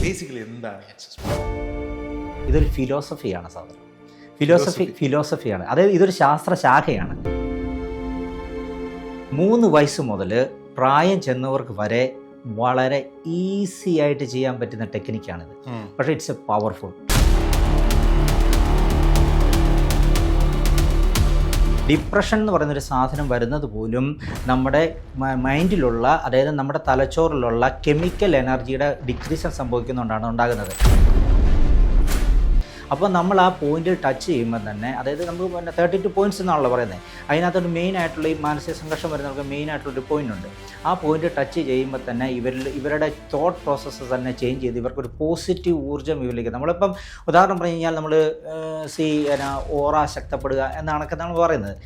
Basically എന്താണ് access bar? ഇതൊരു ഫിലോസഫിയാണ് സാധനം. ഫിലോസഫിയാണ്. അതായത് ഇതൊരു ശാസ്ത്രശാഖയാണ്. 3 വയസ്സ് മുതൽ പ്രായം ചെന്നവർക്ക് വരെ വളരെ ഈസി ആയിട്ട് ചെയ്യാൻ പറ്റുന്ന ടെക്നിക്കാണിത്. പക്ഷേ ഇറ്റ്സ് എ പവർഫുൾ. ഡിപ്രഷൻ എന്ന് പറയുന്നൊരു സാധനം വരുന്നത് പോലും നമ്മുടെ മൈൻഡിലുള്ള, അതായത് നമ്മുടെ തലച്ചോറിലുള്ള കെമിക്കൽ എനർജിയുടെ ഡിക്രീസ് സംഭവിക്കുന്നുകൊണ്ടാണ് ഉണ്ടാകുന്നത്. അപ്പോൾ നമ്മൾ ആ പോയിന്റിൽ ടച്ച് ചെയ്യുമ്പോൾ തന്നെ, അതായത് നമുക്ക് 32 പോയിന്റ്സ് എന്നാണല്ലോ പറയുന്നത്, അതിനകത്തൊരു മെയിൻ ആയിട്ടുള്ള ഈ മാനസിക സംഘർഷം വരുന്നവർക്ക് മെയിൻ ആയിട്ടുള്ളൊരു പോയിന്റ് ഉണ്ട്. ആ പോയിന്റ് ടച്ച് ചെയ്യുമ്പോൾ തന്നെ ഇവരുടെ തോട്ട് പ്രോസസ്സ് തന്നെ ചേഞ്ച് ചെയ്ത് ഇവർക്കൊരു പോസിറ്റീവ് ഊർജ്ജം ഇവരിലേക്ക്. നമ്മളിപ്പം ഉദാഹരണം പറഞ്ഞു കഴിഞ്ഞാൽ നമ്മൾ ഓറ ശക്തപ്പെടുക എന്നാണൊക്കെ നമ്മൾ പറയുന്നത്.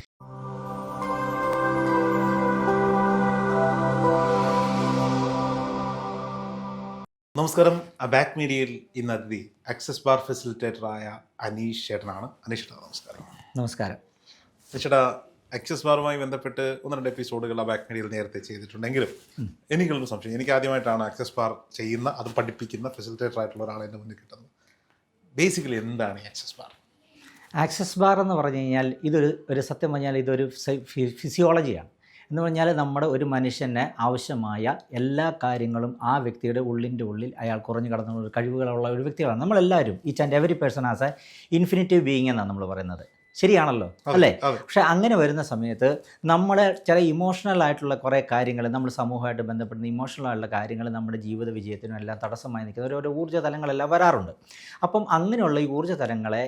നമസ്കാരം. അബാക് മീഡിയയിൽ ഇന്ന് അതിഥി ആക്സസ് ബാർ ഫെസിലിറ്റേറ്ററായ അനീഷ് ചേട്ടനാണ്. അനീഷ് ചേട്ടാ നമസ്കാരം. നമസ്കാരം. അനീഷ് ചേട്ടാ, ആക്സസ് ബാറുമായി ബന്ധപ്പെട്ട് 1-2 എപ്പിസോഡുകൾ അബാക് മീഡിയയിൽ നേരത്തെ ചെയ്തിട്ടുണ്ടെങ്കിലും എനിക്കുള്ളൊരു സംശയം, എനിക്ക് ആദ്യമായിട്ടാണ് ആക്സസ് ബാർ ചെയ്യുന്ന, അത് പഠിപ്പിക്കുന്ന ഫെസിലിറ്റേറ്റർ ആയിട്ടുള്ള ഒരാളെ എൻ്റെ മുന്നിൽ കിട്ടുന്നത്. ബേസിക്കലി എന്താണ് ആക്സസ് ബാർ? ആക്സസ് ബാർ എന്ന് പറഞ്ഞു കഴിഞ്ഞാൽ ഇതൊരു സത്യം പറഞ്ഞാൽ ഇതൊരു ഫിസിയോളജിയാണ്. എന്ന് പറഞ്ഞാൽ നമ്മുടെ ഒരു മനുഷ്യന് ആവശ്യമായ എല്ലാ കാര്യങ്ങളും ആ വ്യക്തിയുടെ ഉള്ളിൻ്റെ ഉള്ളിൽ അയാൾ കുറഞ്ഞു കടന്നുള്ള കഴിവുകളുള്ള ഒരു വ്യക്തികളാണ് നമ്മളെല്ലാവരും. Each and every person as A infinitive being എന്നാണ് നമ്മൾ പറയുന്നത്. ശരിയാണല്ലോ അല്ലേ? പക്ഷെ അങ്ങനെ വരുന്ന സമയത്ത് നമ്മളെ ചില ഇമോഷണൽ ആയിട്ടുള്ള കുറേ കാര്യങ്ങൾ, നമ്മൾ സമൂഹമായിട്ട് ബന്ധപ്പെടുന്ന ഇമോഷണൽ ആയിട്ടുള്ള കാര്യങ്ങൾ നമ്മുടെ ജീവിത വിജയത്തിനും എല്ലാം തടസ്സമായി നിൽക്കുന്ന ഓരോ ഊർജ്ജ തലങ്ങളെല്ലാം വരാറുണ്ട്. അപ്പം അങ്ങനെയുള്ള ഈ ഊർജ്ജ തലങ്ങളെ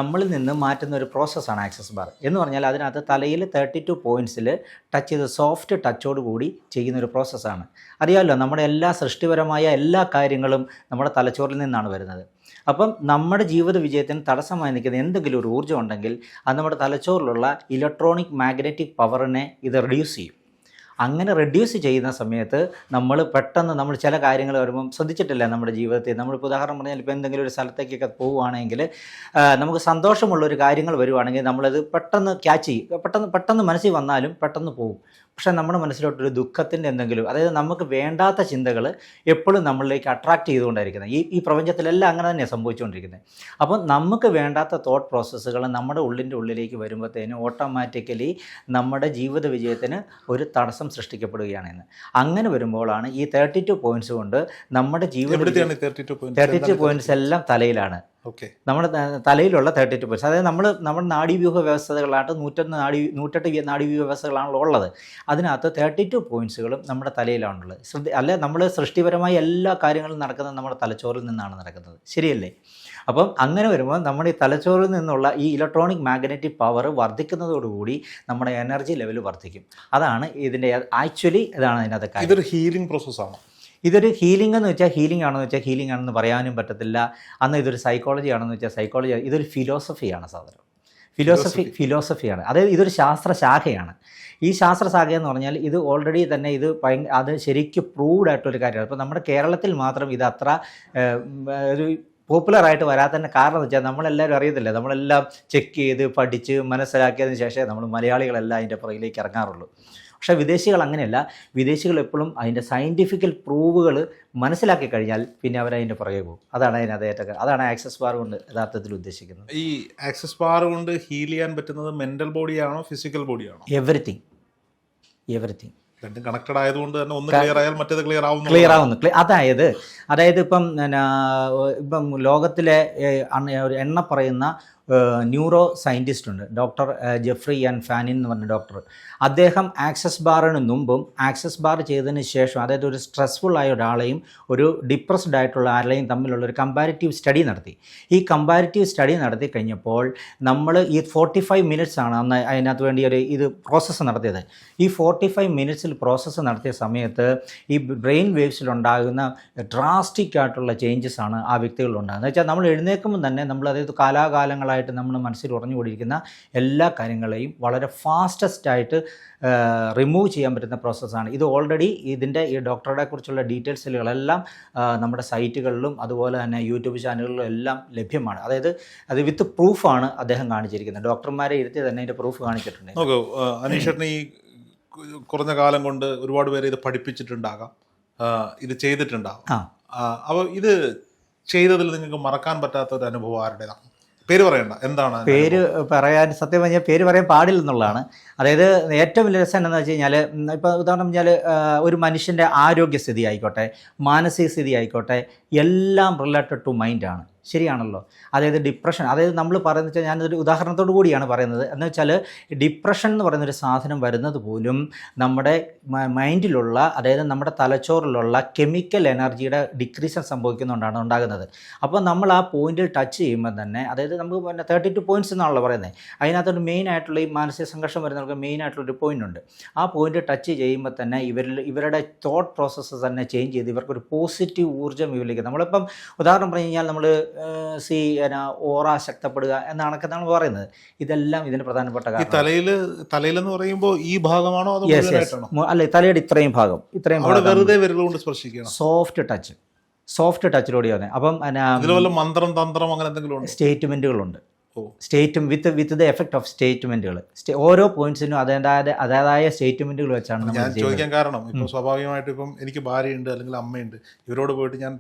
നമ്മളിൽ നിന്ന് മാറ്റുന്ന ഒരു പ്രോസസ്സാണ് ആക്സസ് ബാർ എന്ന് പറഞ്ഞാൽ. അതിനകത്ത് തലയിൽ 32 പോയിൻറ്റ്സിൽ ടച്ച് ചെയ്ത് സോഫ്റ്റ് ടച്ചോട് കൂടി ചെയ്യുന്നൊരു പ്രോസസ്സാണ്. അറിയാമല്ലോ, നമ്മുടെ എല്ലാ സൃഷ്ടിപരമായ എല്ലാ കാര്യങ്ങളും നമ്മുടെ തലച്ചോറിൽ നിന്നാണ് വരുന്നത്. അപ്പം നമ്മുടെ ജീവിത വിജയത്തിന് തടസ്സമായി നിൽക്കുന്ന എന്തെങ്കിലും ഒരു ഊർജ്ജം ഉണ്ടെങ്കിൽ അത് നമ്മുടെ തലച്ചോറിലുള്ള ഇലക്ട്രോണിക് മാഗ്നറ്റിക് പവറിനെ ഇത് റെഡ്യൂസ് ചെയ്യും. അങ്ങനെ റെഡ്യൂസ് ചെയ്യുന്ന സമയത്ത് നമ്മൾ ചില കാര്യങ്ങൾ വരുമ്പം ശ്രദ്ധിച്ചിട്ടില്ല നമ്മുടെ ജീവിതത്തിൽ. നമ്മളിപ്പോൾ ഉദാഹരണം പറഞ്ഞാൽ ഇപ്പോൾ എന്തെങ്കിലും ഒരു സ്ഥലത്തേക്കൊക്കെ പോവുകയാണെങ്കിൽ നമുക്ക് സന്തോഷമുള്ളൊരു കാര്യങ്ങൾ വരുവാണെങ്കിൽ നമ്മളത് പെട്ടെന്ന് ക്യാച്ച് ചെയ്യും. പെട്ടെന്ന് മനസ്സിൽ വന്നാലും പെട്ടെന്ന് പോകും. പക്ഷേ നമ്മുടെ മനസ്സിലോട്ടൊരു ദുഃഖത്തിൻ്റെ എന്തെങ്കിലും, അതായത് നമുക്ക് വേണ്ടാത്ത ചിന്തകൾ എപ്പോഴും നമ്മളിലേക്ക് അട്രാക്റ്റ് ചെയ്തുകൊണ്ടായിരിക്കുന്നത്. ഈ പ്രപഞ്ചത്തിലെല്ലാം അങ്ങനെ തന്നെയാണ് സംഭവിച്ചുകൊണ്ടിരിക്കുന്നത്. അപ്പം നമുക്ക് വേണ്ടാത്ത തോട്ട് പ്രോസസ്സുകൾ നമ്മുടെ ഉള്ളിലേക്ക് വരുമ്പോഴത്തേനും ഓട്ടോമാറ്റിക്കലി നമ്മുടെ ജീവിത വിജയത്തിന് ഒരു തടസ്സം സൃഷ്ടിക്കപ്പെടുകയാണെന്ന്. അങ്ങനെ വരുമ്പോഴാണ് ഈ 32 പോയിന്റ്സ് കൊണ്ട് നമ്മുടെ ജീവിത 32 പോയിന്റ്സ് എല്ലാം തലയിലാണ്. നമ്മുടെ തലയിലുള്ള 32 പോയിന്റ്സ്, അതായത് നമ്മുടെ നാഡീവ്യൂഹ വ്യവസ്ഥകളായിട്ട് 108 നാഡീവ്യൂഹ വ്യവസ്ഥകളാണല്ലോ ഉള്ളത്. അതിനകത്ത് 32 പോയിന്റ്സുകളും നമ്മുടെ തലയിലാണുള്ളത്. നമ്മൾ സൃഷ്ടിപരമായ എല്ലാ കാര്യങ്ങളും നടക്കുന്നത് നമ്മുടെ തലച്ചോറിൽ നിന്നാണ് നടക്കുന്നത്. ശരിയല്ലേ? അപ്പം അങ്ങനെ വരുമ്പോൾ നമ്മുടെ ഈ തലച്ചോറിൽ നിന്നുള്ള ഈ ഇലക്ട്രോണിക് മാഗ്നറ്റിക് പവർ വർദ്ധിക്കുന്നതോടുകൂടി നമ്മുടെ എനർജി ലെവൽ വർദ്ധിക്കും. അതാണ് ഇതിൻ്റെ ഇതാണ് അതിനകത്ത് കാര്യം. ഇതൊരു ഹീലിംഗ് പ്രോസസ്സാണ്. ഇതൊരു ഹീലിംഗ് എന്ന് വെച്ചാൽ ഹീലിംഗ് ആണെന്ന് പറയാനും പറ്റത്തില്ല. ഇതൊരു സൈക്കോളജി ആണെന്ന് വെച്ചാൽ സൈക്കോളജി. ഇതൊരു ഫിലോസഫിയാണ് സാധനം. ഫിലോസഫിയാണ്. അതായത് ഇതൊരു ശാസ്ത്രശാഖയാണ്. ഈ ശാസ്ത്രശാഖയെന്ന് പറഞ്ഞാൽ ഇത് ഓൾറെഡി തന്നെ അത് ശരിക്കും പ്രൂവ്ഡ് ആയിട്ടൊരു കാര്യമാണ്. ഇപ്പോൾ നമ്മുടെ കേരളത്തിൽ മാത്രം ഇത് അത്ര ഒരു പോപ്പുലറായിട്ട് വരാത്തതിൻ്റെ കാരണം എന്ന് വെച്ചാൽ നമ്മളെല്ലാവരും അറിയത്തില്ല. നമ്മളെല്ലാം ചെക്ക് ചെയ്ത് പഠിച്ച് മനസ്സിലാക്കിയതിന് ശേഷമേ നമ്മൾ മലയാളികളെല്ലാം അതിൻ്റെ പുറകിലേക്ക് ഇറങ്ങാറുള്ളൂ. പക്ഷേ വിദേശികൾ അങ്ങനെയല്ല. വിദേശികൾ എപ്പോഴും അതിൻ്റെ സയൻറ്റിഫിക്കൽ പ്രൂവുകൾ മനസ്സിലാക്കി കഴിഞ്ഞാൽ പിന്നെ അവരതിൻ്റെ പുറകെ പോകും. അതാണ് ആക്സസ് ബാർ കൊണ്ട് യഥാർത്ഥത്തിൽ ഉദ്ദേശിക്കുന്നത്. ഈ ആക്സസ് ബാർ കൊണ്ട് ഹീൽ ചെയ്യാൻ പറ്റുന്നത് മെൻ്റൽ ബോഡിയാണോ ഫിസിക്കൽ ബോഡിയാണോ? എവറിത്തിങ്. രണ്ടും കണക്റ്റഡ് ആയതുകൊണ്ട് തന്നെ ഒന്ന് ക്ലിയർ ആയാൽ മറ്റേത് ക്ലിയർ ആവുന്നു. അതായത് ഇപ്പം ലോകത്തിലെ എണ്ണ പറയുന്ന ന്യൂറോ സയൻറ്റിസ്റ്റ് ഉണ്ട്, ഡോക്ടർ ജെഫ്രി ആൻഡ് ഫാനിൻ എന്ന് പറഞ്ഞ ഡോക്ടർ. അദ്ദേഹം ആക്സസ് ബാറിന് മുമ്പും ആക്സസ് ബാർ ചെയ്തതിന് ശേഷം, അതായത് ഒരു സ്ട്രെസ്ഫുൾ ആയ ഒരാളെയും ഒരു ഡിപ്രസ്ഡ് ആയിട്ടുള്ള ആരെയും തമ്മിലുള്ള ഒരു കമ്പാരിറ്റീവ് സ്റ്റഡി നടത്തി. ഈ കമ്പാരിറ്റീവ് സ്റ്റഡി നടത്തി കഴിഞ്ഞപ്പോൾ നമ്മൾ ഈ 45 മിനിറ്റ്സ് ആണ് അന്ന് അതിനകത്ത് വേണ്ടി ഇത് പ്രോസസ്സ് നടത്തിയത്. ഈ 45 മിനിറ്റ്സിൽ പ്രോസസ്സ് നടത്തിയ സമയത്ത് ഈ ബ്രെയിൻ വേവ്സിലുണ്ടാകുന്ന ഡ്രാസ്റ്റിക് ആയിട്ടുള്ള ചേഞ്ചസ് ആണ് ആ വ്യക്തികളിലുണ്ടാകുന്നത്. എന്ന് വെച്ചാൽ നമ്മൾ എഴുന്നേൽക്കുമ്പോൾ തന്നെ അതായത് കാലാകാലങ്ങളായിട്ട് നമ്മൾ മനസ്സിൽ ഉറഞ്ഞുകൊണ്ടിരിക്കുന്ന എല്ലാ കാര്യങ്ങളെയും വളരെ ഫാസ്റ്റസ്റ്റായിട്ട് റിമൂവ് ചെയ്യാൻ പറ്റുന്ന പ്രോസസ്സാണ് ഇത്. ഓൾറെഡി ഇതിൻ്റെ ഈ ഡോക്ടറുടെ കുറിച്ചുള്ള ഡീറ്റെയിൽസുകളെല്ലാം നമ്മുടെ സൈറ്റുകളിലും അതുപോലെ തന്നെ യൂട്യൂബ് ചാനലുകളിലും എല്ലാം ലഭ്യമാണ്. അതായത് അത് വിത്ത് പ്രൂഫാണ് അദ്ദേഹം കാണിച്ചിരിക്കുന്നത്. ഡോക്ടർമാരെ ഇരുത്തി തന്നെ അതിൻ്റെ പ്രൂഫ് കാണിച്ചിട്ടുണ്ട്. നോക്കൂ അനീഷേട്ടന് ഈ കുറഞ്ഞ കാലം കൊണ്ട് ഒരുപാട് പേര് ഇത് പഠിപ്പിച്ചിട്ടുണ്ടാകാം, ഇത് ചെയ്തിട്ടുണ്ടാകാം. അപ്പോൾ ഇത് ചെയ്തതിൽ നിങ്ങൾക്ക് മറക്കാൻ പറ്റാത്ത ഒരു അനുഭവം ആരുടേതാണ്? പേര് പറയണ്ട, എന്താണ് പേര് പറയാൻ സത്യം പറഞ്ഞാൽ പേര് പറയാൻ പാടില്ലെന്നുള്ളതാണ്. അതായത് ഏറ്റവും വലിയ രസം എന്താണെന്ന് വെച്ച് കഴിഞ്ഞാൽ, ഇപ്പോൾ ഉദാഹരണം പറഞ്ഞാൽ ഒരു മനുഷ്യൻ്റെ ആരോഗ്യസ്ഥിതി ആയിക്കോട്ടെ, മാനസിക സ്ഥിതി ആയിക്കോട്ടെ, എല്ലാം റിലേറ്റഡ് ടു മൈൻഡാണ്. ശരിയാണല്ലോ. അതായത് ഡിപ്രഷൻ, അതായത് നമ്മൾ പറയുന്നത് വെച്ചാൽ ഞാനൊരു ഉദാഹരണത്തോടു കൂടിയാണ് പറയുന്നത്. എന്ന് വെച്ചാൽ ഡിപ്രഷൻ എന്ന് പറയുന്നൊരു സാധനം വരുന്നത് പോലും നമ്മുടെ മൈൻഡിലുള്ള, അതായത് നമ്മുടെ തലച്ചോറിലുള്ള കെമിക്കൽ എനർജിയുടെ ഡിക്രീഷൻ സംഭവിക്കുന്നുകൊണ്ടാണ് ഉണ്ടാകുന്നത്. അപ്പോൾ നമ്മൾ ആ പോയിന്റിൽ ടച്ച് ചെയ്യുമ്പോൾ തന്നെ, അതായത് നമുക്ക് പിന്നെ 32 പോയിന്റ്സ് എന്നാണല്ലോ പറയുന്നത്, അതിനകത്തൊരു മെയിൻ ആയിട്ടുള്ള ഈ മാനസിക സംഘർഷം വരുന്നവർക്ക് മെയിൻ ആയിട്ടുള്ളൊരു പോയിന്റ് ഉണ്ട്. ആ പോയിന്റ് ടച്ച് ചെയ്യുമ്പോൾ തന്നെ ഇവരുടെ തോട്ട് പ്രോസസ്സ് തന്നെ ചേഞ്ച് ചെയ്ത് ഇവർക്കൊരു പോസിറ്റീവ് ഊർജ്ജം ഇവരിലേക്ക്. നമ്മളിപ്പം ഉദാഹരണം പറഞ്ഞു കഴിഞ്ഞാൽ നമ്മൾ ഓറ ശക്തപ്പെടുക എന്നാണൊക്കെ നമ്മൾ പറയുന്നത്. ഇതെല്ലാം ഇതിന് പ്രധാനപ്പെട്ട കാര്യം. തലയിലെന്ന് പറയുമ്പോൾ ഈ ഭാഗമാണോ അതോ അല്ല, തലയുടെ ഇത്രയും ഭാഗം വെറുതെ വിരലുകൊണ്ട് സ്പർശിക്കണം. സോഫ്റ്റ് ടച്ചിലൂടെ വന്നേ. അപ്പം മന്ത്രം തന്ത്രം അങ്ങനെ എന്തെങ്കിലും സ്റ്റേറ്റ്മെന്റുകളുണ്ട്. വിത്ത് ദ എഫക്ട് ഓഫ് സ്റ്റേറ്റ്മെന്റുകൾ. ഓരോ പോയിന്റ്സിനും അതായ സ്റ്റേറ്റ്മെന്റുകൾ വെച്ചാണ് ഞാൻ ചോദിക്കാൻ കാരണം. ഇപ്പം സ്വാഭാവികമായിട്ട് ഇപ്പം എനിക്ക് ഭാര്യയുണ്ട് അല്ലെങ്കിൽ അമ്മയുണ്ട്, ഇവരോട് പോയിട്ട് ഞാൻ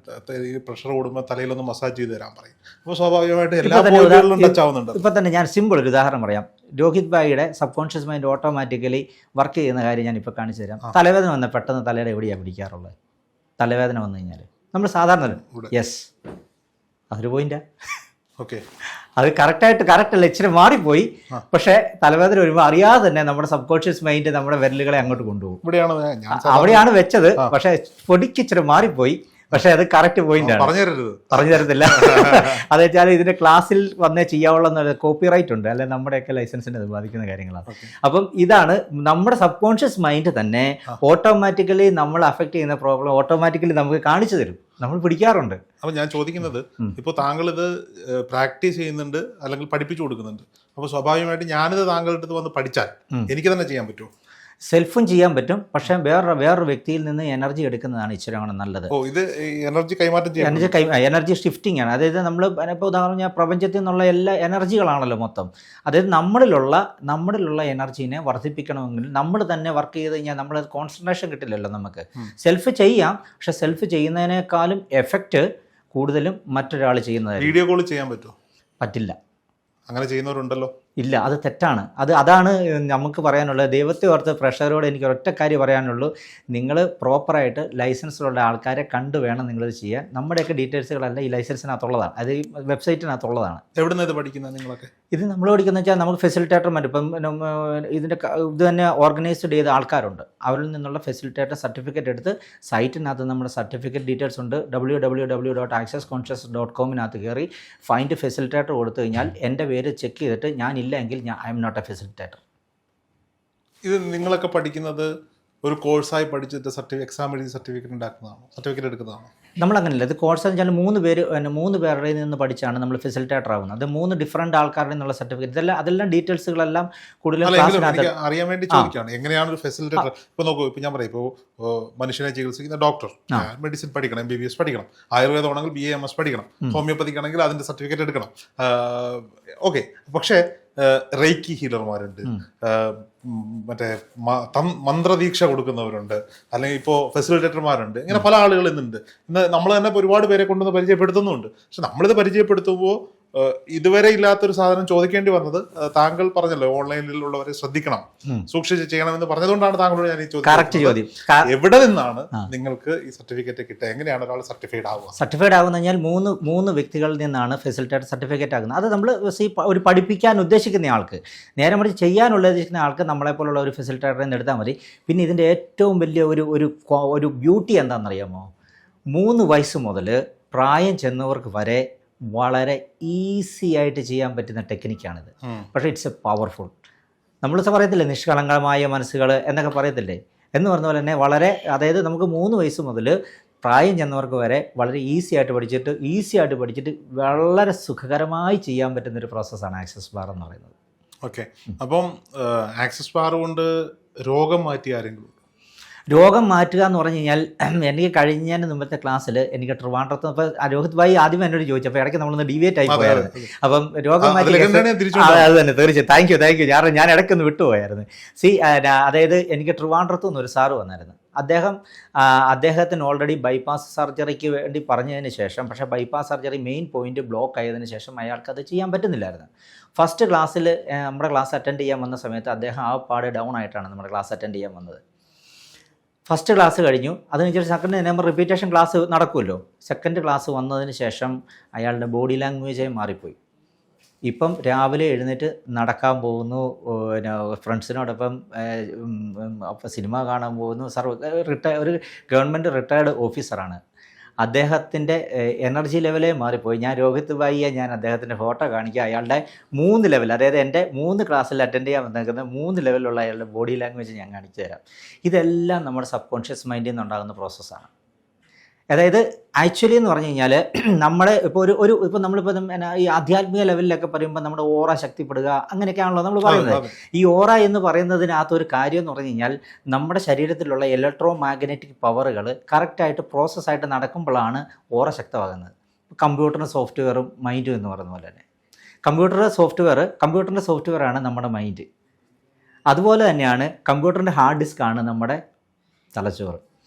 പ്രഷർ കൂടുമ്പോൾ തലയിലൊന്ന് മസാജ് ചെയ്ത് തരാൻ പറയും. അപ്പോൾ സ്വാഭാവികമായിട്ട് എല്ലാ പോയിന്റുകളിലും ടച്ച് ആവുന്നുണ്ട്. ഇപ്പം തന്നെ ഞാൻ സിമ്പിൾ ഒരു ഉദാഹരണം പറയാം. രോഹിത് ഭായിയുടെ sub conscious mind automatically work ചെയ്യുന്ന കാര്യം ഞാൻ ഇപ്പോൾ കാണിച്ചു തരാം. തലവേദന വന്നാൽ പെട്ടെന്ന് തലയുടെ എവിടെയാണ് പിടിക്കാറുള്ളത്? തലവേദന വന്നു കഴിഞ്ഞാൽ നമ്മൾ സാധാരണ യെസ്, അതൊരു പോയിന്റാ. ഓക്കെ, അത് കറക്റ്റല്ല, ഇച്ചിരി മാറിപ്പോയി. പക്ഷേ തലവേദന വരുമ്പോൾ അറിയാതെ തന്നെ നമ്മുടെ സബ് കോൺഷ്യസ് മൈൻഡ് നമ്മുടെ വിരലുകളെ അങ്ങോട്ട് കൊണ്ടുപോകും. അവിടെയാണ് വെച്ചത്, പക്ഷേ പൊടിക്ക് ഇച്ചിരി മാറിപ്പോയി. പക്ഷേ അത് കറക്റ്റ് പോയിന്റ് ആണ്. പറഞ്ഞു തരത്തില്ല. അത് വെച്ചാൽ ഇതിന്റെ ക്ലാസ്സിൽ വന്നേ ചെയ്യാവുള്ള കോപ്പിറൈറ്റ് ഉണ്ട്, അല്ലെ നമ്മുടെയൊക്കെ ലൈസൻസിനെ അത് ബാധിക്കുന്ന കാര്യങ്ങളാണ്. അപ്പം ഇതാണ് നമ്മുടെ സബ് കോൺഷ്യസ് മൈൻഡ് തന്നെ ഓട്ടോമാറ്റിക്കലി നമ്മൾ അഫക്ട് ചെയ്യുന്ന പ്രോബ്ലം ഓട്ടോമാറ്റിക്കലി നമുക്ക് കാണിച്ചു തരും. നമ്മൾ പിടിക്കാറുണ്ട്. അപ്പോൾ ഞാൻ ചോദിക്കുന്നത്, ഇപ്പോൾ താങ്കൾ ഇത് പ്രാക്ടീസ് ചെയ്യുന്നുണ്ട് അല്ലെങ്കിൽ പഠിപ്പിച്ചു കൊടുക്കുന്നുണ്ട്, അപ്പോൾ സ്വാഭാവികമായിട്ട് ഞാനിത് താങ്കളുടെ അടുത്ത് വന്ന് പഠിച്ചാൽ എനിക്ക് തന്നെ ചെയ്യാൻ പറ്റുമോ? സെൽഫും ചെയ്യാൻ പറ്റും, പക്ഷേ വേറൊരു വ്യക്തിയിൽ നിന്ന് എനർജി എടുക്കുന്നതാണ് ഇച്ചിരി നല്ലത്. ഇത് എനർജി കൈമാറ്റം ചെയ്യാൻ, എനർജി ഷിഫ്റ്റിംഗ് ആണ്. അതായത് നമ്മൾ ഇപ്പോൾ ഉദാഹരണം ഞാൻ പ്രപഞ്ചത്തിൽ നിന്നുള്ള എല്ലാ എനർജികളാണല്ലോ മൊത്തം. അതായത് നമ്മളിലുള്ള എനർജീനെ വർദ്ധിപ്പിക്കണമെങ്കിൽ നമ്മൾ തന്നെ വർക്ക് ചെയ്ത് കഴിഞ്ഞാൽ നമ്മൾ കോൺസെൻട്രേഷൻ കിട്ടില്ലല്ലോ നമുക്ക്. സെൽഫ് ചെയ്യാം, പക്ഷെ സെൽഫ് ചെയ്യുന്നതിനേക്കാളും എഫക്റ്റ് കൂടുതലും മറ്റൊരാൾ ചെയ്യുന്നത്. വീഡിയോ കോൾ ചെയ്യാൻ പറ്റുമോ? പറ്റില്ല. അങ്ങനെ ചെയ്യുന്നവരുണ്ടല്ലോ. ഇല്ല, അത് തെറ്റാണ്. അതാണ് നമുക്ക് പറയാനുള്ളത്. ദൈവത്തെ ഓർത്ത് പ്രഷറോട് എനിക്ക് ഒറ്റ കാര്യം പറയാനുള്ളൂ, നിങ്ങൾ പ്രോപ്പറായിട്ട് ലൈസൻസിലുള്ള ആൾക്കാരെ കണ്ടു വേണം നിങ്ങളിത് ചെയ്യാൻ. നമ്മുടെയൊക്കെ ഡീറ്റെയിൽസുകളല്ല ഈ ലൈസൻസിനകത്തുള്ളതാണ്, അത് ഈ വെബ്സൈറ്റിനകത്തുള്ളതാണ്. എവിടെ നിന്ന് ഇത് പഠിക്കുന്നത് നിങ്ങളൊക്കെ? ഇത് നമ്മൾ പഠിക്കുന്നത് വെച്ചാൽ നമുക്ക് ഫെസിലിറ്റേറ്റർമാർ, ഇപ്പം ഇത് തന്നെ ഓർഗനൈസ്ഡ് ചെയ്ത ആൾക്കാരുണ്ട്, അവരിൽ നിന്നുള്ള ഫെസിലിറ്റേറ്റർ സർട്ടിഫിക്കറ്റ് എടുത്ത് സൈറ്റിനകത്ത് നമ്മുടെ സർട്ടിഫിക്കറ്റ് ഡീറ്റെയിൽസ് ഉണ്ട്. www.accessconscious.com കയറി ഫൈൻഡ് ഫെസിലിറ്റേറ്റർ കൊടുത്തു കഴിഞ്ഞാൽ എൻ്റെ പേര് ചെക്ക് ചെയ്തിട്ട് ഞാൻ ഇല്ലെങ്കിൽ I am not a facilitator. ഇത് നിങ്ങളൊക്കെ പഠിക്കുന്നത് ഒരു കോഴ്സായി പഠിച്ചിട്ട് എക്സാം എഴുതി സർട്ടിഫിക്കറ്റ് എടുക്കുന്നതാണോ? നമ്മളങ്ങനെയല്ല. ഇത് കോഴ്സ് എന്ന് വെച്ചാൽ 3 പേരുടെ നിന്ന് പഠിച്ചാണ് നമ്മൾ ഫെസിലിറ്റേറ്റർ ആകുന്നത്. അത് 3 ഡിഫറെൻറ്റ് ആൾക്കാരുടെ നിന്നുള്ള സർട്ടിഫിക്കറ്റ്, അതെല്ലാം ഡീറ്റെയിൽസുകളെല്ലാം കൂടുതലും അറിയാൻ വേണ്ടി ചോദിക്കുകയാണ്. എങ്ങനെയാണ് ഒരു ഫെസിലിറ്റേറ്റർ? ഇപ്പോൾ നോക്കൂ, ഇപ്പോൾ ഞാൻ പറയാം, ഇപ്പോൾ മനുഷ്യനെ ചികിത്സിക്കുന്ന ഡോക്ടർ മെഡിസിൻ പഠിക്കണം, MBBS പഠിക്കണം, ആയുർവേദമാണെങ്കിൽ BAMS പഠിക്കണം, ഹോമിയോപ്പതിക്ക് ആണെങ്കിൽ അതിൻ്റെ സർട്ടിഫിക്കറ്റ് എടുക്കണം. ഓക്കെ, പക്ഷേ റേക്കി ഹീലർമാരുണ്ട്, മറ്റേ മന്ത്രദീക്ഷ കൊടുക്കുന്നവരുണ്ട്, അല്ലെങ്കിൽ ഇപ്പോൾ ഫെസിലിറ്റേറ്റർമാരുണ്ട്. ഇങ്ങനെ പല ആളുകൾ ഇന്നുണ്ട്. ഇന്ന് നമ്മൾ തന്നെ ഒരുപാട് പേരെ കൊണ്ടുവന്ന് പരിചയപ്പെടുത്തുന്നുണ്ട്. പക്ഷെ നമ്മളിത് പരിചയപ്പെടുത്തുമ്പോൾ ഇതുവരെ ഇല്ലാത്തൊരു സാധനം ചോദിക്കേണ്ടി വന്നത്, താങ്കൾ പറഞ്ഞല്ലോ ഓൺലൈനിലുള്ളവരെ ശ്രദ്ധിക്കണം, സൂക്ഷിച്ച് ചെയ്യണമെന്ന് പറഞ്ഞതുകൊണ്ടാണ് താങ്കളോട് ഞാൻ ഈ ചോദ്യം. എവിടെ നിന്നാണ് നിങ്ങൾക്ക് ഈ സർട്ടിഫിക്കറ്റ് കിട്ടുക? എങ്ങനെയാണ് ഒരാൾ സർട്ടിഫൈഡ് ആവുക? സർട്ടിഫൈഡ് ആകുന്ന കഴിഞ്ഞാൽ മൂന്ന് വ്യക്തികളിൽ നിന്നാണ് ഫെസിലിറ്റേറ്റർ സർട്ടിഫിക്കറ്റ് ആകുന്നത്. അത് നമ്മൾ ഒരു പഠിപ്പിക്കാൻ ഉദ്ദേശിക്കുന്ന ആൾക്ക്, നേരെ മറിച്ച് ചെയ്യാൻ ഉദ്ദേശിക്കുന്ന ആൾക്ക് നമ്മളെപ്പോലുള്ള ഒരു ഫെസിലിറ്റേറ്ററിൽ നിന്ന് എടുത്താൽ മതി. പിന്നെ ഇതിൻ്റെ ഏറ്റവും വലിയ ഒരു ബ്യൂട്ടി എന്താണെന്നറിയാമോ? 3 വയസ്സ് മുതൽ പ്രായം ചെന്നവർക്ക് വരെ വളരെ ഈസി ആയിട്ട് ചെയ്യാൻ പറ്റുന്ന ടെക്നിക്കാണിത്. പക്ഷേ ഇറ്റ്സ് എ പവർഫുൾ. നമ്മൾ പറയത്തില്ലേ നിഷ്കളങ്കമായ മനസ്സുകൾ എന്നൊക്കെ പറയത്തില്ലേ, എന്ന് പറഞ്ഞ പോലെ തന്നെ അതായത് നമുക്ക് 3 വയസ്സ് മുതൽ പ്രായം ചെന്നവർക്ക് വരെ വളരെ ഈസി ആയിട്ട് പഠിച്ചിട്ട് വളരെ സുഖകരമായി ചെയ്യാൻ പറ്റുന്നൊരു പ്രോസസ്സാണ് ആക്സസ് ബാർ എന്ന് പറയുന്നത്. ഓക്കെ, അപ്പം ആക്സസ് ബാർ കൊണ്ട് രോഗം മാറ്റിയ ആരെങ്കിലും? രോഗം മാറ്റുക എന്ന് പറഞ്ഞു കഴിഞ്ഞാൽ, എനിക്ക് കഴിഞ്ഞതിന് മുമ്പത്തെ ക്ലാസ്സിൽ എനിക്ക് ട്രിവാൻഡ്രത്ത്, അപ്പോൾ രോഹിത് ഭായി ആദ്യം എന്നോട് ചോദിച്ചു, അപ്പോൾ ഇടയ്ക്ക് നമ്മളൊന്ന് ഡീവിയേറ്റ് ആയി പോയായിരുന്നു. അപ്പം രോഗം മാറ്റി അത് തന്നെ തീർച്ചയായും താങ്ക് യു. ഞാൻ ഇടയ്ക്കൊന്ന് വിട്ടുപോയായിരുന്നു. അതായത് എനിക്ക് ട്രിവാൻഡ്രത്ത് നിന്നൊരു സാറ് വന്നായിരുന്നു. അദ്ദേഹത്തിന് ഓൾറെഡി ബൈപ്പാസ് സർജറിക്ക് വേണ്ടി പറഞ്ഞതിന് ശേഷം, പക്ഷേ bypass surgery main point block ആയതിനു ശേഷം അയാൾക്കത് ചെയ്യാൻ പറ്റുന്നില്ലായിരുന്നു. ഫസ്റ്റ് ക്ലാസ്സിൽ നമ്മുടെ ക്ലാസ് അറ്റൻഡ് ചെയ്യാൻ വന്ന സമയത്ത് അദ്ദേഹം ആ പാട് ഡൗൺ ആയിട്ടാണ് നമ്മുടെ ക്ലാസ് അറ്റൻഡ് ചെയ്യാൻ വന്നത്. ഫസ്റ്റ് ക്ലാസ് കഴിഞ്ഞു, അതിനുശേഷം സെക്കൻഡ് നമ്മൾ റിപ്പീറ്റേഷൻ ക്ലാസ് നടക്കുമല്ലോ. സെക്കൻഡ് ക്ലാസ് വന്നതിന് ശേഷം അയാളുടെ ബോഡി ലാംഗ്വേജേ മാറിപ്പോയി. ഇപ്പം രാവിലെ എഴുന്നേറ്റ് നടക്കാൻ പോകുന്നു, പിന്നെ ഫ്രണ്ട്സിനോടൊപ്പം സിനിമ കാണാൻ പോകുന്നു. ഒരു ഗവൺമെൻറ് റിട്ടയർഡ് ഓഫീസറാണ്. അദ്ദേഹത്തിൻ്റെ എനർജി ലെവലേ മാറിപ്പോയി. ഞാൻ രോഹിത് ഭായിയെ ഞാൻ അദ്ദേഹത്തിൻ്റെ ഫോട്ടോ കാണിക്കുക. അയാളുടെ 3 ലെവൽ, അതായത് എൻ്റെ 3 ക്ലാസ്സിൽ അറ്റൻഡ് ചെയ്യാൻ വന്നേക്കുന്ന 3 ലെവലുള്ള അയാളുടെ ബോഡി ലാംഗ്വേജ് ഞാൻ കാണിച്ചു തരാം. ഇതെല്ലാം നമ്മുടെ സബ് കോൺഷ്യസ് മൈൻഡിൽ നിന്നുണ്ടാകുന്ന പ്രോസസ്സാണ്. അതായത് ആക്ച്വലി എന്ന് പറഞ്ഞു കഴിഞ്ഞാൽ നമ്മളെ ഇപ്പോൾ ഇപ്പോൾ നമ്മളിപ്പോൾ ഈ ആധ്യാത്മിക ലെവലിലൊക്കെ പറയുമ്പോൾ നമ്മുടെ ഓറ ശക്തിപ്പെടുക അങ്ങനെയൊക്കെയാണല്ലോ നമ്മൾ പറയുന്നത്. ഈ ഓറ എന്ന് പറയുന്നതിനകത്തൊരു കാര്യം എന്ന് പറഞ്ഞു കഴിഞ്ഞാൽ നമ്മുടെ ശരീരത്തിലുള്ള ഇലക്ട്രോ മാഗ്നറ്റിക് പവറുകൾ കറക്റ്റായിട്ട് പ്രോസസ്സായിട്ട് നടക്കുമ്പോഴാണ് ഓറ ശക്തമാകുന്നത്. കമ്പ്യൂട്ടറിൻ്റെ സോഫ്റ്റ്വെയറും മൈൻഡും എന്ന് പറയുന്ന പോലെ തന്നെ കമ്പ്യൂട്ടറിൻ്റെ സോഫ്റ്റ്വെയറാണ് നമ്മുടെ മൈൻഡ്. അതുപോലെ തന്നെയാണ് കമ്പ്യൂട്ടറിൻ്റെ ഹാർഡ് ഡിസ്ക്കാണ് നമ്മുടെ തലച്ചോറ്.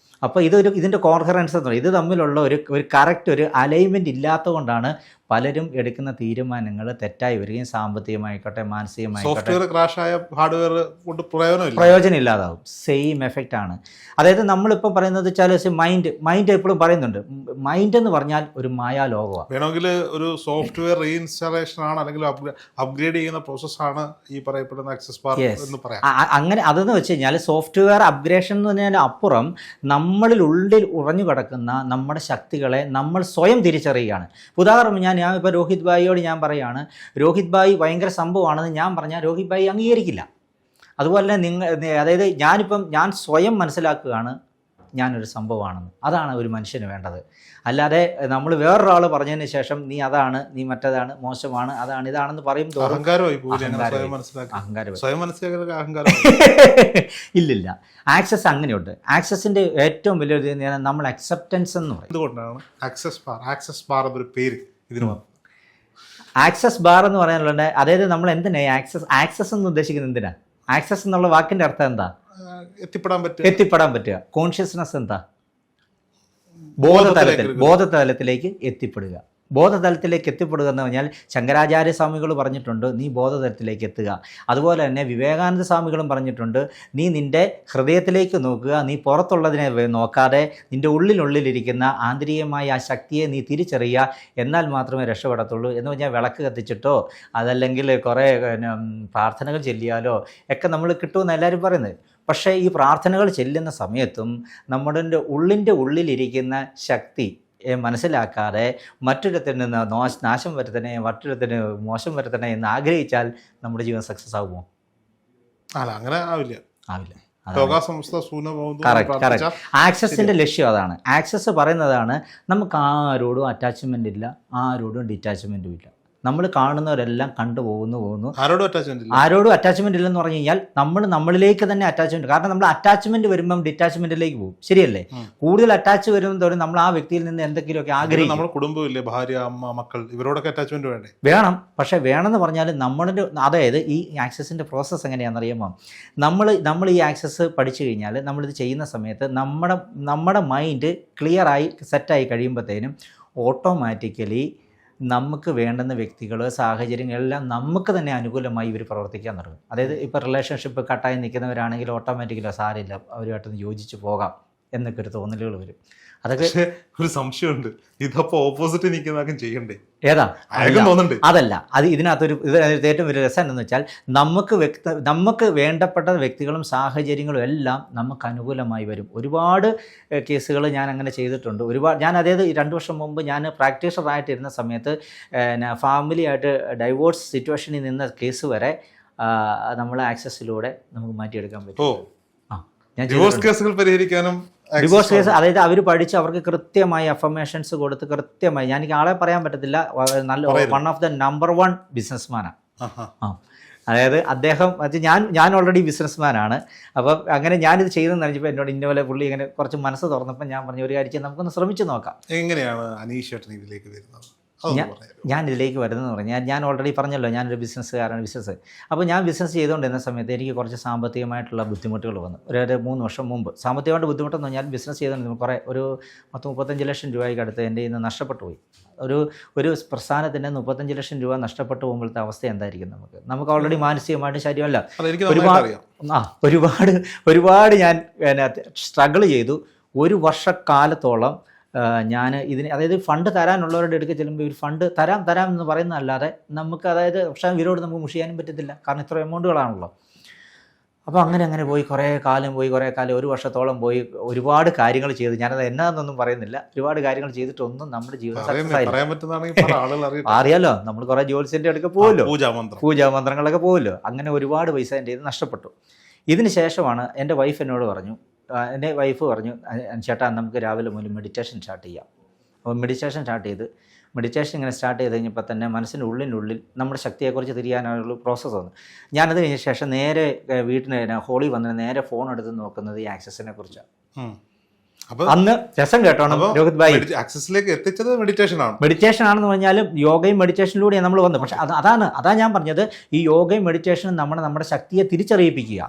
അപ്പോൾ ഇതിൻ്റെ കോൺഫറൻസ് എന്ന് പറയുന്നത്, ഇത് തമ്മിലുള്ള ഒരു കറക്റ്റ് ഒരു അലൈൻമെൻറ്റ് ഇല്ലാത്തത് കൊണ്ടാണ് പലരും എടുക്കുന്ന തീരുമാനങ്ങൾ തെറ്റായി വരികയും സാമ്പത്തികമായിക്കോട്ടെ മാനസികമായിക്കോട്ടെ പ്രയോജനം ഇല്ലാതാവും. സെയിം എഫക്റ്റ് ആണ്. അതായത് നമ്മളിപ്പോൾ പറയുന്നത് വെച്ചാൽ മൈൻഡ് എപ്പോഴും പറയുന്നുണ്ട്, മൈൻഡ് എന്ന് പറഞ്ഞാൽ ഒരു മായാലോകമാണ്. വേണമെങ്കിൽ ഒരു സോഫ്റ്റ്വെയർ റീഇൻസ്റ്റാളേഷൻ ആണ്, അല്ലെങ്കിൽ അപ്ഗ്രേഡ് ചെയ്യുന്ന പ്രോസസ്സാണ് ഈ പറയപ്പെടുന്ന ആക്സസ് ബാർ എന്ന് പറയാം. അങ്ങനെ അതെന്ന് വെച്ച് കഴിഞ്ഞാൽ സോഫ്റ്റ്വെയർ അപ്ഗ്രേഷൻ എന്ന് പറഞ്ഞാൽ അപ്പുറം നമ്മളിൽ ഉള്ളിൽ ഉറഞ്ഞു കിടക്കുന്ന നമ്മുടെ ശക്തികളെ നമ്മൾ സ്വയം തിരിച്ചറിയുകയാണ്. ഉദാഹരണം ഞാൻ ഇപ്പോൾ രോഹിത് ഭായിയോട് ഞാൻ പറയുകയാണ്, രോഹിത് ഭായി ഭയങ്കര സംഭവമാണെന്ന് ഞാൻ പറഞ്ഞാൽ രോഹിത് ഭായി അംഗീകരിക്കില്ല. അതുപോലെ തന്നെ അതായത് ഞാൻ സ്വയം മനസ്സിലാക്കുകയാണ് ഞാനൊരു സംഭവമാണെന്ന്. അതാണ് ഒരു മനുഷ്യന് വേണ്ടത്. അല്ലാതെ നമ്മൾ വേറൊരാൾ പറഞ്ഞതിന് ശേഷം നീ അതാണ്, നീ മറ്റേതാണ്, മോശമാണ്, അതാണ് ഇതാണെന്ന് പറയും തോറും ഇല്ലില്ല. ആക്സസ് അങ്ങനെയുണ്ട്. ആക്സസിന്റെ ഏറ്റവും വലിയൊരു നമ്മൾ അക്സെപ്റ്റൻസ് എന്ന് പറയും. എന്തുകൊണ്ടാണ് ആക്സസ് ബാർ എന്നൊരു പേര് ഇതിന് വന്നത്? ആക്സസ് ബാർ എന്ന് പറയാനുള്ളത്, അതായത് നമ്മൾ എന്തിനാ ആക്സസ് എന്ന് ഉദ്ദേശിക്കുന്നത് എന്തിനാ? ആക്സസ് എന്നുള്ള വാക്കിന്റെ അർത്ഥം എന്താ? എത്തിപ്പെടാൻ പറ്റുക. കോൺഷ്യസ്നെസ് എന്താ? ബോധതലത്തിലേക്ക് എത്തിപ്പെടുക. ബോധതലത്തിലേക്ക് എത്തിപ്പെടുക എന്ന് പറഞ്ഞാൽ ശങ്കരാചാര്യ സ്വാമികൾ പറഞ്ഞിട്ടുണ്ട്, നീ ബോധതലത്തിലേക്ക് എത്തുക. അതുപോലെ തന്നെ വിവേകാനന്ദ സ്വാമികളും പറഞ്ഞിട്ടുണ്ട്, നീ നിൻ്റെ ഹൃദയത്തിലേക്ക് നോക്കുക, നീ പുറത്തുള്ളതിനെ നോക്കാതെ നിൻ്റെ ഉള്ളിലിരിക്കുന്ന ആന്തരികമായ ആ ശക്തിയെ നീ തിരിച്ചറിയുക, എന്നാൽ മാത്രമേ രക്ഷപ്പെടത്തുള്ളൂ. എന്ന് പറഞ്ഞാൽ വിളക്ക് കത്തിച്ചിട്ടോ അതല്ലെങ്കിൽ കുറേ പ്രാർത്ഥനകൾ ചൊല്ലിയാലോ ഒക്കെ നമ്മൾ കിട്ടുമെന്ന് എല്ലാവരും പറയുന്നത്. പക്ഷേ ഈ പ്രാർത്ഥനകൾ ചെല്ലുന്ന സമയത്തും നമ്മുടെ ഉള്ളിലിരിക്കുന്ന ശക്തി മനസ്സിലാക്കാതെ മറ്റൊരുത്തിന് നാശം വരുത്തണേ, മറ്റൊരുത്തിന് മോശം വരുത്തണേ എന്ന് ആഗ്രഹിച്ചാൽ നമ്മുടെ ജീവൻ സക്സസ് ആകുമോ? അങ്ങനെ ആവില്ല. ആക്സസിന്റെ ലക്ഷ്യം അതാണ്. ആക്സസ് പറയുന്നതാണ് നമുക്ക് ആരോടും അറ്റാച്ച്മെന്റ് ഇല്ല, ആരോടും ഡിറ്റാച്ച്മെന്റും ഇല്ല. നമ്മൾ കാണുന്നവരെല്ലാം കണ്ടുപോകുന്നു. ആരോടും അറ്റാച്ച്മെന്റ് ഇല്ലെന്ന് പറഞ്ഞു കഴിഞ്ഞാൽ നമ്മളിലേക്ക് തന്നെ അറ്റാച്ച്മെന്റ്. കാരണം നമ്മൾ അറ്റാച്ച്മെന്റ് വരുമ്പം ഡിറ്റാച്ച്മെന്റിലേക്ക് പോകും. ശരിയല്ലേ? കൂടുതൽ അറ്റാച്ച് വരുന്നതോടെ നമ്മൾ ആ വ്യക്തിയിൽ നിന്ന് എന്തെങ്കിലുമൊക്കെ ആഗ്രഹിക്കും. നമ്മുടെ കുടുംബമില്ലേ, ഭാര്യ, അമ്മ, മക്കൾ, ഇവരോടൊക്കെ അറ്റാച്ച്മെന്റ് വേണം. പക്ഷെ വേണമെന്ന് പറഞ്ഞാൽ അതായത് ഈ ആക്സസിന്റെ പ്രോസസ്സ് എങ്ങനെയാണെന്നറിയുമ്പോൾ നമ്മൾ ഈ ആക്സസ് പഠിച്ചു കഴിഞ്ഞാൽ നമ്മളിത് ചെയ്യുന്ന സമയത്ത് നമ്മുടെ മൈൻഡ് ക്ലിയറായി സെറ്റായി കഴിയുമ്പോഴത്തേനും ഓട്ടോമാറ്റിക്കലി നമുക്ക് വേണ്ടുന്ന വ്യക്തികൾ, സാഹചര്യങ്ങളെല്ലാം നമുക്ക് തന്നെ അനുകൂലമായി ഇവർ പ്രവർത്തിക്കാൻ തുടങ്ങും. അതായത് ഇപ്പോൾ റിലേഷൻഷിപ്പ് കട്ടായി നിൽക്കുന്നവരാണെങ്കിൽ ഓട്ടോമാറ്റിക്കലി സാരമില്ല, അവരുമായിട്ടൊന്ന് യോജിച്ച് പോകാം എന്നൊക്കെ ഒരു തോന്നലുകൾ വരും. അതൊക്കെ ഒരു സംശയമുണ്ട്, ഇതപ്പോൾ ഓപ്പോസിറ്റ് നിൽക്കുന്നതൊക്കെ ചെയ്യണ്ടേ? ഏതാ? അതല്ല, അത് ഇതിനകത്തൊരു ഏറ്റവും വലിയ രസം എന്തെന്ന് വെച്ചാൽ നമുക്ക് വേണ്ടപ്പെട്ട വ്യക്തികളും സാഹചര്യങ്ങളും എല്ലാം നമുക്ക് അനുകൂലമായി വരും. ഒരുപാട് കേസുകൾ ഞാൻ അങ്ങനെ ചെയ്തിട്ടുണ്ട്. ഞാൻ അതായത് 2 വർഷം മുമ്പ് ഞാൻ പ്രാക്ടീഷണറായിട്ടിരുന്ന സമയത്ത് ഫാമിലിയായിട്ട് ഡൈവോഴ്സ് സിറ്റുവേഷനിൽ നിന്ന കേസ് വരെ നമ്മൾ ആക്സസിലൂടെ നമുക്ക് മാറ്റിയെടുക്കാൻ പറ്റും. ഡിവോഴ്സ് കേസുകൾ പരിഹരിക്കാനും ഡിവോഴ്സ് കേസ്, അതായത് അവർ പഠിച്ച് അവർക്ക് കൃത്യമായി അഫർമേഷൻസ് കൊടുത്ത് കൃത്യമായി, എനിക്ക് ആളെ പറയാൻ പറ്റത്തില്ല, നല്ല വൺ ഓഫ് ദ നമ്പർ 1 ബിസിനസ്മാനാണ്. അതായത് അദ്ദേഹം ഞാൻ ഓൾറെഡി ബിസിനസ്മാനാണ്. അപ്പം അങ്ങനെ ഞാനിത് ചെയ്തെന്ന് അറിഞ്ഞപ്പോൾ എന്നോട് ഇന്നപോലെ പുള്ളി ഇങ്ങനെ കുറച്ച് മനസ്സ് തുറന്നപ്പോൾ ഞാൻ പറഞ്ഞു, ഒരു കാര്യം നമുക്കൊന്ന് ശ്രമിച്ചു നോക്കാം. എങ്ങനെയാണ് അനീഷ് ചേട്ടൻ ഇതിലേക്ക് വരുന്നത്? അതൊന്ന് പറയാം. ഞാൻ ഇതിലേക്ക് വരുന്നതെന്ന് പറഞ്ഞാൽ ഞാൻ ഓൾറെഡി പറഞ്ഞല്ലോ ഞാനൊരു ബിസിനസ്. അപ്പോൾ ഞാൻ ബിസിനസ് ചെയ്തുകൊണ്ടിരുന്ന സമയത്ത് എനിക്ക് കുറച്ച് സാമ്പത്തികമായിട്ടുള്ള ബുദ്ധിമുട്ടുകൾ വന്നു. ഒരു 3 വർഷം മുമ്പ്. സാമ്പത്തികമായിട്ട് ബുദ്ധിമുട്ടെന്ന് പറഞ്ഞാൽ ബിസിനസ് ചെയ്തുകൊണ്ടിരുന്ന കുറേ ഒരു 35 ലക്ഷം രൂപയ്ക്ക് അടുത്ത് എൻ്റെ ഇന്ന് നഷ്ടപ്പെട്ടു പോയി. ഒരു പ്രസ്ഥാനത്തിൻ്റെ 35 ലക്ഷം രൂപ നഷ്ടപ്പെട്ടു പോകുമ്പോഴത്തെ അവസ്ഥ എന്തായിരിക്കും നമുക്ക് ഓൾറെഡി മാനസികമായിട്ടും ശരീരമല്ല അതെനിക്ക് നന്നായിട്ട് അറിയാം. ഒരുപാട് ഞാൻ സ്ട്രഗിൾ ചെയ്തു. 1 വർഷക്കാലത്തോളം ഞാൻ ഇതിന് അതായത് ഫണ്ട് തരാനുള്ളവരുടെ അടുത്ത് ചെല്ലുമ്പോൾ ഇവർ ഫണ്ട് തരാം എന്ന് പറയുന്നതല്ലാതെ നമുക്ക് അതായത് പക്ഷേ ഇവരോട് നമുക്ക് മുഷിയാനും പറ്റത്തില്ല, കാരണം ഇത്ര എമൗണ്ടുകളാണല്ലോ. അപ്പോൾ അങ്ങനെ പോയി കുറേ കാലം 1 വർഷത്തോളം പോയി ഒരുപാട് കാര്യങ്ങൾ ചെയ്തു. ഞാനത് എന്നാന്നൊന്നും പറയുന്നില്ല. ഒരുപാട് കാര്യങ്ങൾ ചെയ്തിട്ടൊന്നും നമ്മുടെ ജീവിതം സക്സസ് ആയില്ല. അറിയാലോ, നമ്മൾ കുറേ ജ്യോത്സ്യൻ്റെ അടുക്ക പോകുമല്ലോ, പൂജാമന്ത്രങ്ങളൊക്കെ പോകുമല്ലോ. അങ്ങനെ ഒരുപാട് പൈസ എൻ്റെ ഇത് നഷ്ടപ്പെട്ടു. ഇതിന് ശേഷമാണ് എൻ്റെ വൈഫ് എന്നോട് പറഞ്ഞു, എൻ്റെ വൈഫ് പറഞ്ഞു, ചേട്ടാ നമുക്ക് രാവിലെ മുതൽ മെഡിറ്റേഷൻ സ്റ്റാർട്ട് ചെയ്യാം. അപ്പോൾ മെഡിറ്റേഷൻ ഇങ്ങനെ സ്റ്റാർട്ട് ചെയ്ത് കഴിഞ്ഞപ്പോൾ തന്നെ മനസ്സിൻ്റെ ഉള്ളിനുള്ളിൽ നമ്മുടെ ശക്തിയെക്കുറിച്ച് തിരിയാനുള്ള പ്രോസസ്സ് വന്നു. ഞാനത് കഴിഞ്ഞ ശേഷം നേരെ വീട്ടിന് ഹോളി വന്നിട്ട് നേരെ ഫോൺ എടുത്ത് നോക്കുന്നത് ഈ ആക്സസിനെ കുറിച്ചാണ്. അന്ന് രസം കേട്ടോണം രോഹിത് ഭായി, ആക്സസിലേക്ക് എത്തിച്ചത് മെഡിറ്റേഷൻ ആണെന്ന് പറഞ്ഞാലും യോഗയും മെഡിറ്റേഷനിലൂടെ നമ്മൾ വന്നു. പക്ഷെ അതാ ഞാൻ പറഞ്ഞത്, ഈ യോഗയും മെഡിറ്റേഷനും നമ്മുടെ ശക്തിയെ തിരിച്ചറിയിപ്പിക്കുക.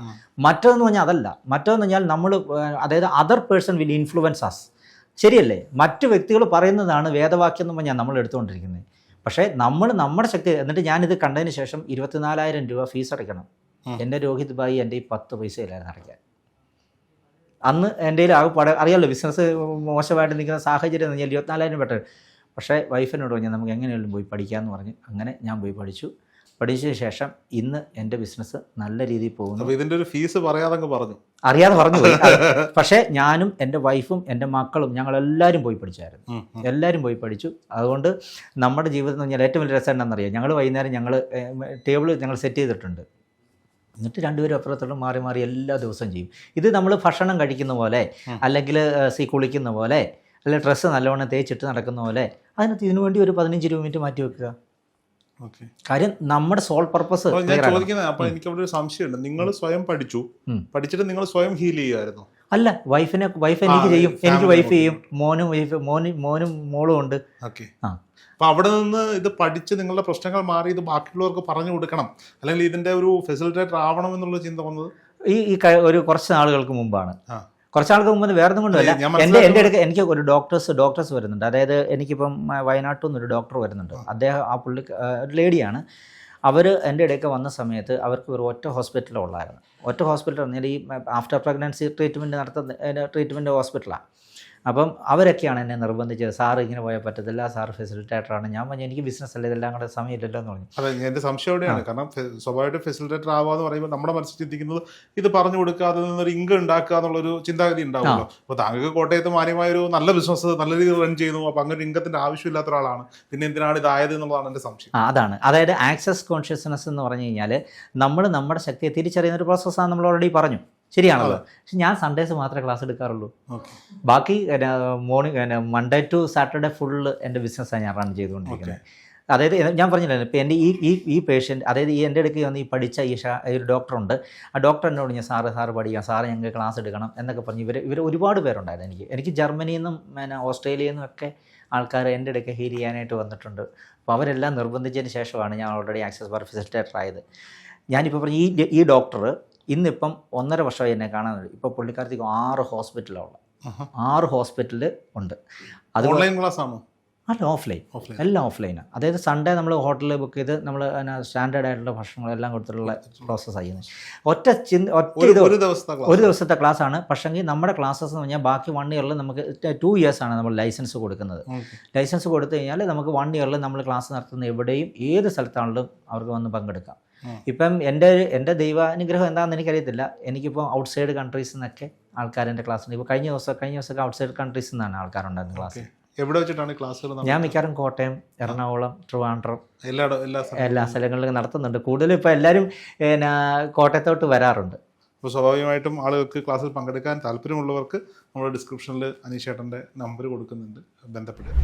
മറ്റതെന്ന് പറഞ്ഞാൽ അതല്ല. മറ്റതെന്ന് പറഞ്ഞാൽ നമ്മൾ അതായത് other person will influence us. ശരിയല്ലേ? മറ്റു വ്യക്തികൾ പറയുന്നതാണ് വേദവാക്യം എന്ന് പറഞ്ഞാൽ നമ്മൾ എടുത്തുകൊണ്ടിരിക്കുന്നത്. പക്ഷേ നമ്മുടെ ശക്തി. എന്നിട്ട് ഞാനിത് കണ്ടതിന് ശേഷം 24,000 രൂപ ഫീസ് അടയ്ക്കണം. എൻ്റെ രോഹിത് ഭായി എൻ്റെ ഈ 10 പൈസ ഇല്ലായിരുന്നു അടയ്ക്കാൻ. അന്ന് എൻ്റെ അറിയാമല്ലോ, ബിസിനസ് മോശമായിട്ട് നിൽക്കുന്ന സാഹചര്യം എന്ന് പറഞ്ഞാൽ 24,000 ബെറ്റർ. പക്ഷേ വൈഫിനോട് പറഞ്ഞാൽ നമുക്ക് എങ്ങനെയെങ്കിലും പോയി പഠിക്കാമെന്ന് പറഞ്ഞ് അങ്ങനെ ഞാൻ പോയി പഠിച്ചതിന് ശേഷം ഇന്ന് എൻ്റെ ബിസിനസ് നല്ല രീതിയിൽ പോകുന്നു. ഇതിൻ്റെ ഒരു ഫീസ് അറിയാതെ പറഞ്ഞു പോയി. പക്ഷേ ഞാനും എൻ്റെ വൈഫും എൻ്റെ മക്കളും ഞങ്ങളെല്ലാവരും പോയി പഠിച്ചായിരുന്നു. എല്ലാവരും പോയി പഠിച്ചു. അതുകൊണ്ട് നമ്മുടെ ജീവിതം എന്ന് പറഞ്ഞാൽ ഏറ്റവും വലിയ രസം എന്താണെന്നറിയാം, ഞങ്ങൾ വൈകുന്നേരം ടേബിൾ സെറ്റ് ചെയ്തിട്ടുണ്ട്. എന്നിട്ട് രണ്ടുപേരും അപ്പുറത്തോട്ടും മാറി എല്ലാ ദിവസവും ചെയ്യും. ഇത് നമ്മൾ ഭക്ഷണം കഴിക്കുന്ന പോലെ, അല്ലെങ്കിൽ കുളിക്കുന്ന പോലെ, അല്ലെങ്കിൽ ഡ്രസ്സ് നല്ലവണ്ണം തേച്ചിട്ട് നടക്കുന്ന പോലെ, അതിനകത്ത് ഇതിനു വേണ്ടി ഒരു 15-20 മിനിറ്റ് മാറ്റി വെക്കുക. കാര്യം നമ്മുടെ സോൾ പർപ്പസ്. ഞാൻ ചോദിക്കുന്നത്, അപ്പൊ എനിക്ക് അവിടെ ഒരു സംശയമുണ്ട്. നിങ്ങൾ സ്വയം പഠിച്ചിട്ട് നിങ്ങൾ സ്വയം ഹീൽ ചെയ്യുമായിരുന്നു? അല്ല, വൈഫ് എനിക്ക് ചെയ്യും, എനിക്ക് വൈഫ് ചെയ്യും, മോനും മോളും ഉണ്ട്. അപ്പൊ അവിടെ നിന്ന് ഇത് പഠിച്ച് നിങ്ങളുടെ പ്രശ്നങ്ങൾ മാറി ഇത് ബാക്കിയുള്ളവർക്ക് പറഞ്ഞു കൊടുക്കണം, അല്ലെങ്കിൽ ഇതിന്റെ ഒരു ഫെസിലിറ്റേറ്റർ ആവണം എന്നുള്ള ചിന്ത വന്നത് ഈ കുറച്ച് നാളുകൾക്ക് മുമ്പാണ്. കുറച്ച് നാൾക്ക് മുമ്പ് വേറൊന്നും കൊണ്ടുമല്ല. എൻ്റെ അടുക്ക് എനിക്ക് ഒരു ഡോക്ടേഴ്സ് വരുന്നുണ്ട്. അതായത് എനിക്കിപ്പം വയനാട്ടിൽ നിന്നൊരു ഡോക്ടർ വരുന്നുണ്ട്. അദ്ദേഹം ഒരു ലേഡിയാണ്. അവർ എൻ്റെ ഇടയ്ക്ക് വന്ന സമയത്ത് അവർക്ക് ഒരു ഒറ്റ ഹോസ്പിറ്റലുള്ളായിരുന്നു. ഒറ്റ ഹോസ്പിറ്റൽ പറഞ്ഞാൽ ഈ ആഫ്റ്റർ പ്രഗ്നൻസി ട്രീറ്റ്മെൻറ്റ് ഹോസ്പിറ്റലാണ്. അപ്പം അവരൊക്കെയാണ് എന്നെ നിർബന്ധിച്ചത്, സാറ് ഇങ്ങനെ പോയാൽ പറ്റത്തില്ല, സാറ് ഫെസിലിറ്റേറ്ററാണ്. ഞാൻ പറഞ്ഞു എനിക്ക് ബിസിനസ് അല്ല, ഇതെല്ലാം കൂടെ സമയമില്ലല്ലോ എന്ന് പറഞ്ഞു. അതെ, എൻ്റെ സംശയം എവിടെയാണ്, കാരണം സ്വാഭാവികമായിട്ട് ഫെസിലിറ്റേറ്റർ ആവാന്ന് പറയുമ്പോൾ നമ്മുടെ മനസ്സിൽ ചിന്തിക്കുന്നത് ഇത് പറഞ്ഞു കൊടുക്കുക, അതിൽ നിന്നൊരു ഇൻകം ഉണ്ടാക്കുക എന്നുള്ളൊരു ചിന്താഗതി ഉണ്ടാവുമല്ലോ. അപ്പോൾ താങ്കൾക്ക് കോട്ടയത്ത് മാന്യമായ ഒരു നല്ല ബിസിനസ് നല്ല രീതിയിൽ റൺ ചെയ്യുന്നു, അപ്പോൾ അങ്ങനെ ഇൻകത്തിൻ്റെ ആവശ്യമില്ലാത്ത ഒരാളാണ്, പിന്നെ എന്തിനാണ് ഇതായത് എന്നുള്ളതാണ് എൻ്റെ സംശയം. അതാണ്, അതായത് ആക്സസ് കോൺഷ്യസ്നെസ് എന്ന് പറഞ്ഞു കഴിഞ്ഞാൽ നമ്മുടെ ശക്തിയെ തിരിച്ചറിയുന്ന ഒരു പ്രോസസ്സാണ്. നമ്മൾ ഓൾറെഡി പറഞ്ഞു, ശരിയാണല്ലോ. പക്ഷെ ഞാൻ സൺഡേസ് മാത്രമേ ക്ലാസ് എടുക്കാറുള്ളൂ. ബാക്കി മൺഡേ ടു സാറ്റർഡേ ഫുള്ള് എൻ്റെ ബിസിനസ്സാണ് ഞാൻ റൺ ചെയ്തുകൊണ്ടിരിക്കുന്നത്. അതായത് ഞാൻ പറഞ്ഞില്ല, ഇപ്പോൾ എൻ്റെ ഈ പേഷ്യൻ്റ്, അതായത് എൻ്റെ അടുക്ക് വന്ന് ഈ പഠിച്ച ഒരു ഡോക്ടറുണ്ട്. ആ ഡോക്ടർ എന്നോട് ഞാൻ സാറ് പഠിക്കാം, സാറ് ഞങ്ങൾക്ക് ക്ലാസ് എടുക്കണം എന്നൊക്കെ പറഞ്ഞ് ഇവർ ഒരുപാട് പേരുണ്ടായിരുന്നു. എനിക്ക് ജർമ്മനിയിൽ നിന്നും ഓസ്ട്രേലിയയിൽ നിന്നും ഒക്കെ ആൾക്കാർ എൻ്റെ ഇടയ്ക്ക് ഹീൽ ചെയ്യാനായിട്ട് വന്നിട്ടുണ്ട്. അപ്പോൾ അവരെല്ലാം നിർബന്ധിച്ചതിന് ശേഷമാണ് ഞാൻ ഓൾറെഡി ആക്സസ് ബാർ ഫെസിലിറ്റേറ്റർ ആയത്. ഞാനിപ്പോൾ പറഞ്ഞ ഈ ഡോക്ടർ ഇന്നിപ്പം 1.5 വർഷമായി എന്നെ കാണാനുണ്ട്. ഇപ്പോൾ പുള്ളിക്കാരത്തേക്ക് 6 ഹോസ്പിറ്റലാണ്, 6 ഹോസ്പിറ്റൽ ഉണ്ട്. അത് ഓൺലൈൻ ക്ലാസ് ആണോ? അല്ല, ഓഫ്ലൈൻ, എല്ലാം ഓഫ്ലൈനാണ്. അതായത് സൺഡേ നമ്മൾ ഹോട്ടലിൽ ബുക്ക് ചെയ്ത് നമ്മൾ സ്റ്റാൻഡേർഡ് ആയിട്ടുള്ള ഭക്ഷണങ്ങളെല്ലാം കൊടുത്തിട്ടുള്ള പ്രോസസ്സ് ചെയ്യുന്നത്. ഒരു ദിവസത്തെ ക്ലാസ് ആണ്. പക്ഷേങ്കിൽ നമ്മുടെ ക്ലാസ്സസ് എന്ന് പറഞ്ഞാൽ ബാക്കി 1 ഇയറിൽ നമുക്ക് 2 ഇയേഴ്സാണ് നമ്മൾ ലൈസൻസ് കൊടുക്കുന്നത്. ലൈസൻസ് കൊടുത്തു കഴിഞ്ഞാൽ നമുക്ക് 1 ഇയറിൽ നമ്മൾ ക്ലാസ് നടത്തുന്ന എവിടെയും ഏത് സ്ഥലത്താണെങ്കിലും അവർക്ക് വന്ന് പങ്കെടുക്കാം. ഇപ്പം എൻ്റെ ദൈവാനുഗ്രഹം എന്താണെന്ന് എനിക്കറിയത്തില്ല. എനിക്കിപ്പോൾ ഔട്ട്സൈഡ് കൺട്രീസിൽ നിന്നൊക്കെ ആൾക്കാർ എൻ്റെ ക്ലാസ്സിൽ, ഇപ്പോൾ കഴിഞ്ഞ ദിവസമൊക്കെ ഔട്ട്സൈഡ് കൺട്രീസിൽ നിന്നാണ് ആൾക്കാരുണ്ടായിരുന്നത് ക്ലാസ്. എവിടെ വെച്ചിട്ടാണ് ക്ലാസ്സുകൾ? ഞാൻ മിക്കവാറും കോട്ടയം, എറണാകുളം, ട്രിവാൻഡ്രം എല്ലാ സ്ഥലങ്ങളിലും നടത്തുന്നുണ്ട്. കൂടുതലും ഇപ്പോൾ എല്ലാവരും കോട്ടയത്തോട്ട് വരാറുണ്ട്. അപ്പോൾ സ്വാഭാവികമായിട്ടും ആളുകൾക്ക് ക്ലാസ്സിൽ പങ്കെടുക്കാൻ താല്പര്യമുള്ളവർക്ക് നമ്മുടെ ഡിസ്ക്രിപ്ഷനിൽ അനീഷ് ചേട്ടൻ്റെ നമ്പർ കൊടുക്കുന്നുണ്ട്, ബന്ധപ്പെടുക.